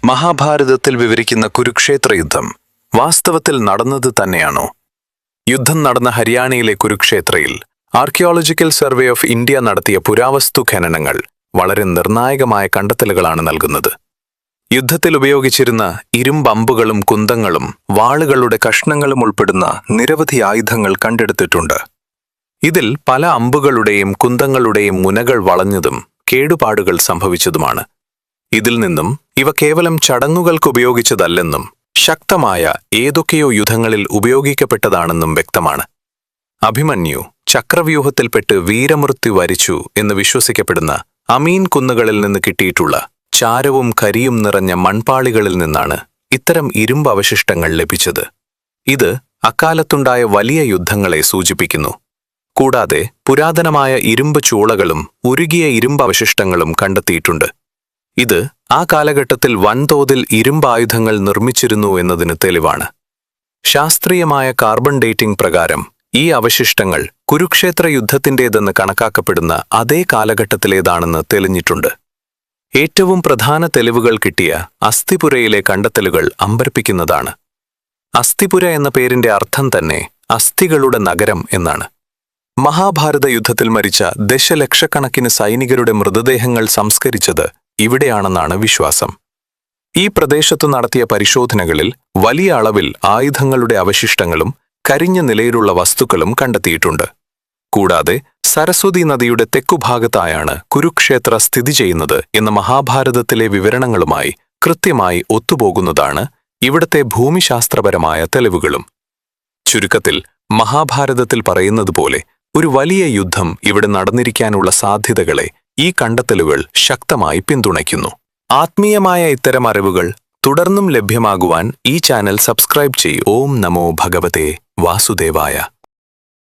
മഹാഭാരതത്തിൽ വിവരിക്കുന്ന കുരുക്ഷേത്ര യുദ്ധം വാസ്തവത്തിൽ നടന്നത് തന്നെയാണോ? യുദ്ധം നടന്ന ഹരിയാനയിലെ കുരുക്ഷേത്രയിൽ ആർക്കിയോളജിക്കൽ സർവേ ഓഫ് ഇന്ത്യ നടത്തിയ പുരാവസ്തു ഖനനങ്ങൾ വളരെ നിർണായകമായ കണ്ടെത്തലുകളാണ് നൽകുന്നത്. യുദ്ധത്തിൽ ഉപയോഗിച്ചിരുന്ന ഇരുമ്പമ്പുകളും കുന്തങ്ങളും വാളുകളുടെ കഷ്ണങ്ങളും ഉൾപ്പെടുന്ന നിരവധി ആയുധങ്ങൾ കണ്ടെടുത്തിട്ടുണ്ട്. ഇതിൽ പല അമ്പുകളുടെയും കുന്തങ്ങളുടെയും മുനകൾ വളഞ്ഞതും കേടുപാടുകൾ സംഭവിച്ചതുമാണ്. ഇതിൽ നിന്നും ഇവ കേവലം ചടങ്ങുകൾക്ക് ഉപയോഗിച്ചതല്ലെന്നും ശക്തമായ ഏതൊക്കെയോ യുദ്ധങ്ങളിൽ ഉപയോഗിക്കപ്പെട്ടതാണെന്നും വ്യക്തമാണ്. അഭിമന്യു ചക്രവ്യൂഹത്തിൽപ്പെട്ട് വീരമൃത്യു വരിച്ചു എന്ന് വിശ്വസിക്കപ്പെടുന്ന അമീൻ കുന്നുകളിൽ നിന്ന് കിട്ടിയിട്ടുള്ള ചാരവും കരിയും നിറഞ്ഞ മൺപാളികളിൽ നിന്നാണ് ഇത്തരം ഇരുമ്പ് അവശിഷ്ടങ്ങൾ ലഭിച്ചത്. ഇത് അക്കാലത്തുണ്ടായ വലിയ യുദ്ധങ്ങളെ സൂചിപ്പിക്കുന്നു. കൂടാതെ പുരാതനമായ ഇരുമ്പ് ചൂളകളും ഉരുകിയ ഇരുമ്പ് അവശിഷ്ടങ്ങളും കണ്ടെത്തിയിട്ടുണ്ട്. ഇത് ആ കാലഘട്ടത്തിൽ വൻതോതിൽ ഇരുമ്പായുധങ്ങൾ നിർമ്മിച്ചിരുന്നു എന്നതിന് തെളിവാണ്. ശാസ്ത്രീയമായ കാർബൺ ഡേറ്റിംഗ് പ്രകാരം ഈ അവശിഷ്ടങ്ങൾ കുരുക്ഷേത്ര യുദ്ധത്തിൻ്റേതെന്ന് കണക്കാക്കപ്പെടുന്ന അതേ കാലഘട്ടത്തിലേതാണെന്ന് തെളിഞ്ഞിട്ടുണ്ട്. ഏറ്റവും പ്രധാന തെളിവുകൾ കിട്ടിയ അസ്ഥിപുരയിലെ കണ്ടെത്തലുകൾ അമ്പരപ്പിക്കുന്നതാണ്. അസ്ഥിപുര എന്ന പേരിന്റെ അർത്ഥം തന്നെ അസ്ഥികളുടെ നഗരം എന്നാണ്. മഹാഭാരത യുദ്ധത്തിൽ മരിച്ച ദശലക്ഷക്കണക്കിന് സൈനികരുടെ മൃതദേഹങ്ങൾ സംസ്കരിച്ചത് ഇവിടെയാണെന്നാണ് വിശ്വാസം. ഈ പ്രദേശത്തു നടത്തിയ പരിശോധനകളിൽ വലിയ അളവിൽ ആയുധങ്ങളുടെ അവശിഷ്ടങ്ങളും കരിഞ്ഞ നിലയിലുള്ള വസ്തുക്കളും കണ്ടെത്തിയിട്ടുണ്ട്. കൂടാതെ സരസ്വതി നദിയുടെ തെക്കുഭാഗത്തായാണ് കുരുക്ഷേത്ര സ്ഥിതി ചെയ്യുന്നത് എന്ന മഹാഭാരതത്തിലെ വിവരണങ്ങളുമായി കൃത്യമായി ഒത്തുപോകുന്നതാണ് ഇവിടത്തെ ഭൂമിശാസ്ത്രപരമായ തെളിവുകളും. ചുരുക്കത്തിൽ മഹാഭാരതത്തിൽ പറയുന്നതുപോലെ ഒരു വലിയ യുദ്ധം ഇവിടെ നടന്നിരിക്കാനുള്ള സാധ്യതകളെ ഈ കണ്ടെത്തലുകൾ ശക്തമായി പിന്തുണയ്ക്കുന്നു. ആത്മീയമായ ഇത്തരം അറിവുകൾ തുടർന്നും ലഭ്യമാകുവാൻ ഈ ചാനൽ സബ്സ്ക്രൈബ് ചെയ്യൂ. ഓം നമോ ഭഗവതേ വാസുദേവായ.